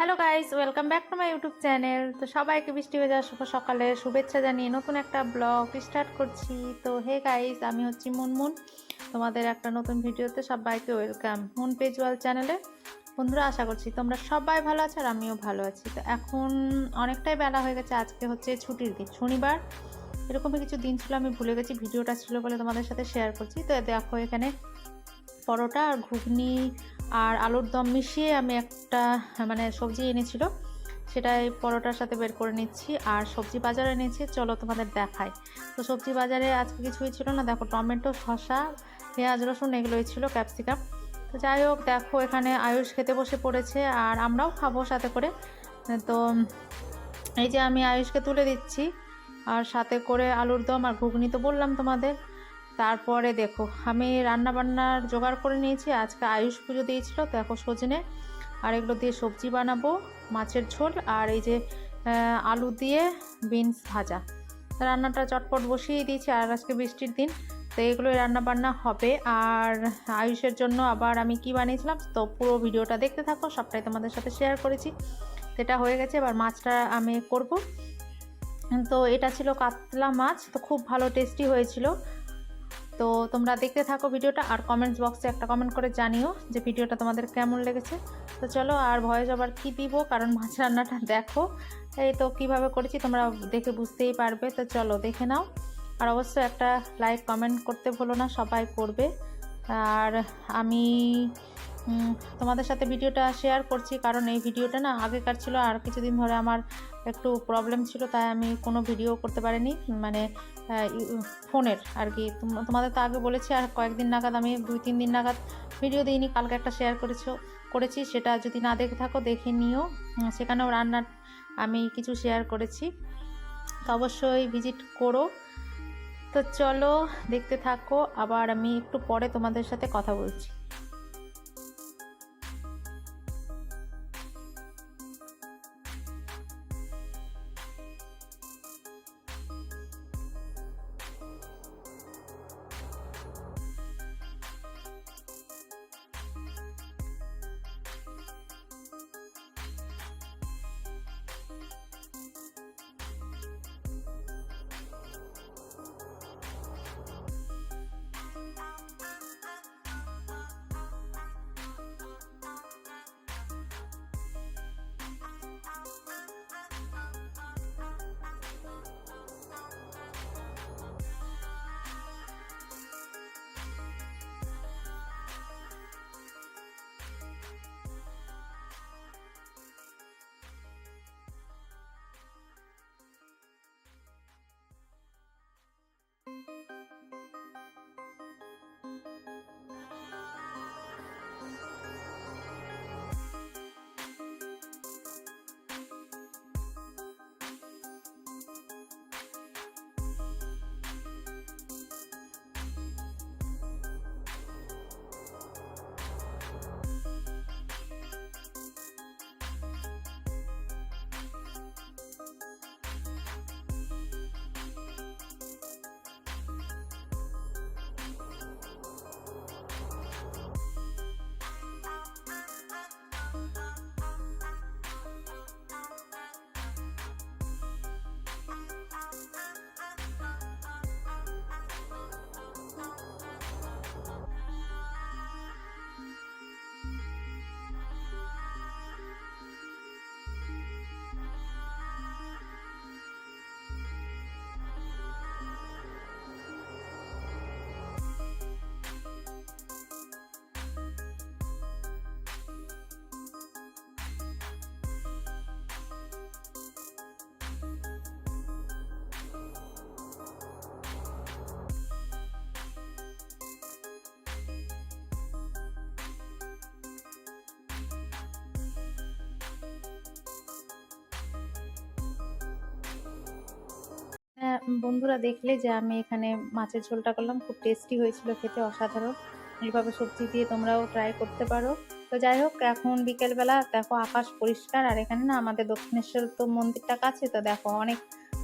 Hello guys, welcome back to my YouTube channel. তো সবাইকে বৃষ্টি ভেজা শুভ সকালে শুভেচ্ছা জানিয়ে নতুন একটা ব্লগ স্টার্ট করছি। তো হে গাইস, আমি হচ্ছি মুনমুন। তোমাদের একটা নতুন ভিডিওতে সবাইকে ওয়েলকাম মুন পেজওয়াল চ্যানেলে। বন্ধুরা, আশা করছি তোমরা সবাই ভালো আছো আর আমিও ভালো আছি। তো এখন অনেকটাই বেলা হয়ে গেছে, আজকে হচ্ছে ছুটির দিন, শনিবার। এরকমই কিছু দিন ছিল, আমি ভুলে গেছি, ভিডিওটা ছিল বলে তোমাদের সাথে শেয়ার করছি। তো দেখো, এখানে পরোটা আর ঘুগনি আর আলুর দম মিশিয়ে আমি একটা সবজি এনেছিল, সেটাই পরোটার সাথে বের করে নিচ্ছি। আর সবজি বাজারে এনেছি, চলো তোমাদের দেখাই। তো সবজি বাজারে আজকে কিছুই ছিল না, দেখো টমেটো, শসা, পেঁয়াজ, রসুন এগুলোই ছিল, ক্যাপসিকাম। তো যাই হোক, দেখো এখানে আয়ুষ খেতে বসে পড়েছে আর আমরাও খাবো সাথে করে। তো এই যে আমি আয়ুষকে তুলে দিচ্ছি, আর সাথে করে আলুর দম আর ঘুগনি তো বললাম তোমাদের। তারপরে দেখো, আমি রান্না বান্নার জোগাড় করে নিয়েছি। আজকে আয়ুষ পুজো দিয়েছিল, তো দেখো সজনে আর এগুলো দিয়ে সবজি বানাবো, মাছের ঝোল, আর এই যে আলু দিয়ে বিনস ভাজা। রান্নাটা চটপট বসিয়ে দিয়েছি, আর আজকে বৃষ্টির দিন, তো এগুলোই রান্না বান্না হবে। আর আয়ুষের জন্য আবার আমি কি বানিয়েছিলাম, তো পুরো ভিডিওটা দেখতে থাকো, সবটাই তোমাদের সাথে শেয়ার করেছি। সেটা হয়ে গেছে, এবার মাছটা আমি করব। তো এটা ছিল কাতলা মাছ, তো খুব ভালো টেস্টি হয়েছিল। তো তোমরা দেখতে থাকো ভিডিওটা, আর কমেন্টস বক্সে একটা কমেন্ট করে জানিও যে ভিডিওটা তোমাদের কেমন লেগেছে। তো চলো, আর ভয়েস ওভার কি দিব, কারণ মাছ রান্নাটা দেখো এই তো কিভাবে করেছি, তোমরা দেখে বুঝতেই পারবে। তো চলো দেখে নাও, আর অবশ্যই একটা লাইক কমেন্ট করতে ভুলো না, সবাই করবে। আর আমি তোমাদের সাথে ভিডিওটা শেয়ার করছি, কারণ এই ভিডিওটা না আগেকার ছিল, আর কিছুদিন ধরে আমার একটু প্রবলেম ছিল, তাই আমি কোনো ভিডিও করতে পারিনি, মানে ফোনের আর কি। তোমাদের তো আগে বলেছি, আর কয়েকদিন নাগাদ আমি 2-3 দিন নাগাদ ভিডিও দিইনি, কালকে একটা শেয়ার করেছি, সেটা যদি না দেখে থাকো দেখে নিও। সেখানেও রান্নার আমি কিছু শেয়ার করেছি, তো অবশ্যই ভিজিট করো। তো চলো দেখতে থাকো, আবার আমি একটু পরে তোমাদের সাথে কথা বলছি। হ্যাঁ বন্ধুরা, দেখলে যে আমি এখানে মাছের ঝোলটা করলাম, খুব টেস্টি হয়েছিল, খেতে অসাধারণ। এইভাবে সবজি দিয়ে তোমরাও ট্রাই করতে পারো। তো যাই হোক, এখন বিকেলবেলা, দেখো আকাশ পরিষ্কার, আর এখানে না আমাদের দক্ষিণেশ্বর তো মন্দিরটা কাছে, তো দেখো অনেক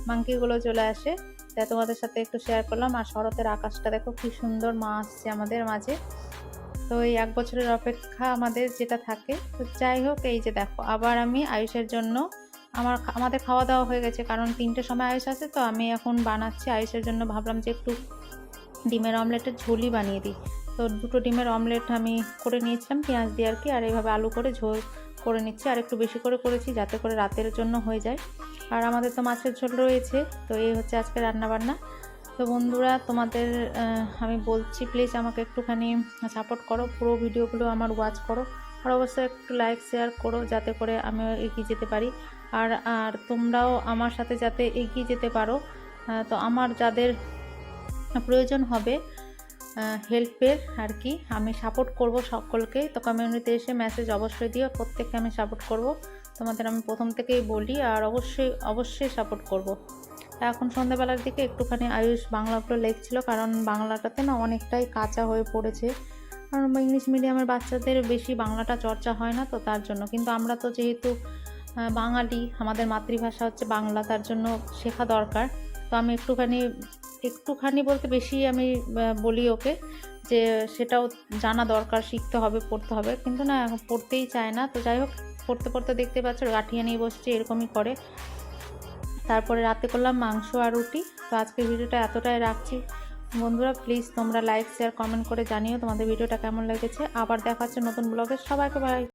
মাংকিগুলো চলে আসে, তাই তোমাদের সাথে একটু শেয়ার করলাম। আর শরতের আকাশটা দেখো কি সুন্দর, মা আসছে আমাদের মাঝে। তো এই 1 বছরের অপেক্ষা আমাদের যেটা থাকে। তো যাই হোক, এই যে দেখো আবার আমি আয়ুষের জন্য আমাদের খাওয়া দাওয়া হয়ে গেছে, কারণ 3টের সময় আয়ুষ আসে। তো আমি এখন বানাচ্ছি আয়ুষের জন্য, ভাবলাম যে একটু ডিমের অমলেটের ঝোলই বানিয়ে দিই। তো 2টো ডিমের অমলেট আমি করে নিয়েছিলাম পেঁয়াজ দিয়ে আর কি, আর এইভাবে আলু করে ঝোল করে নিচ্ছি। আর একটু বেশি করে করেছি যাতে করে রাতের জন্য হয়ে যায়। আর আমাদের তো মাছের ঝোল রয়েছে। তো এই হচ্ছে আজকে রান্নাবান্না। তো বন্ধুরা, তোমাদের আমি বলছি প্লিজ আমাকে একটুখানি সাপোর্ট করো, পুরো ভিডিওগুলো আমার ওয়াচ করো, আর অবশ্যই একটু লাইক শেয়ার করো যাতে করে আমিও এগিয়ে যেতে পারি। আর আর তোমরাও আমার সাথে যাতে এগিয়ে যেতে পারো। তো আমার যাদের প্রয়োজন হবে হেল্পের আর কি, আমি সাপোর্ট করব সকলকে। তো কমিউনিটিতে এসে মেসেজ অবশ্যই দিও, প্রত্যেককে আমি সাপোর্ট করব। তোমাদের আমি প্রথম থেকেই বলি, আর অবশ্যই সাপোর্ট করব। এখন সন্ধ্যাবেলার দিকে একটুখানি আয়ুষ বাংলাগুলো লিখছিল, কারণ বাংলাটাতে না অনেকটাই কাঁচা হয়ে পড়েছে। কারণ ইংলিশ মিডিয়ামের বাচ্চাদের বেশি বাংলাটা চর্চা হয় না, তো তার জন্য। কিন্তু আমরা তো যেহেতু বাঙালি, আমাদের মাতৃভাষা হচ্ছে বাংলা, তার জন্য শেখা দরকার। তো আমি একটুখানি বলতে বেশি আমি বলি ওকে যে সেটাও জানা দরকার, শিখতে হবে, পড়তে হবে। কিন্তু না, এখন পড়তেই চায় না। তো যাই হোক, পড়তে পড়তে দেখতে পাচ্ছ গাঁঠিয়া নিয়ে বসছে, এরকমই করে। তারপরে রাতে করলাম মাংস আর রুটি। তো আজকের ভিডিওটা এতটাই রাখছি বন্ধুরা, প্লিজ তোমরা লাইক শেয়ার কমেন্ট করে জানিও তোমাদের ভিডিওটা কেমন লেগেছে। আবার দেখা হচ্ছে নতুন ব্লগে। সবাইকে বাই।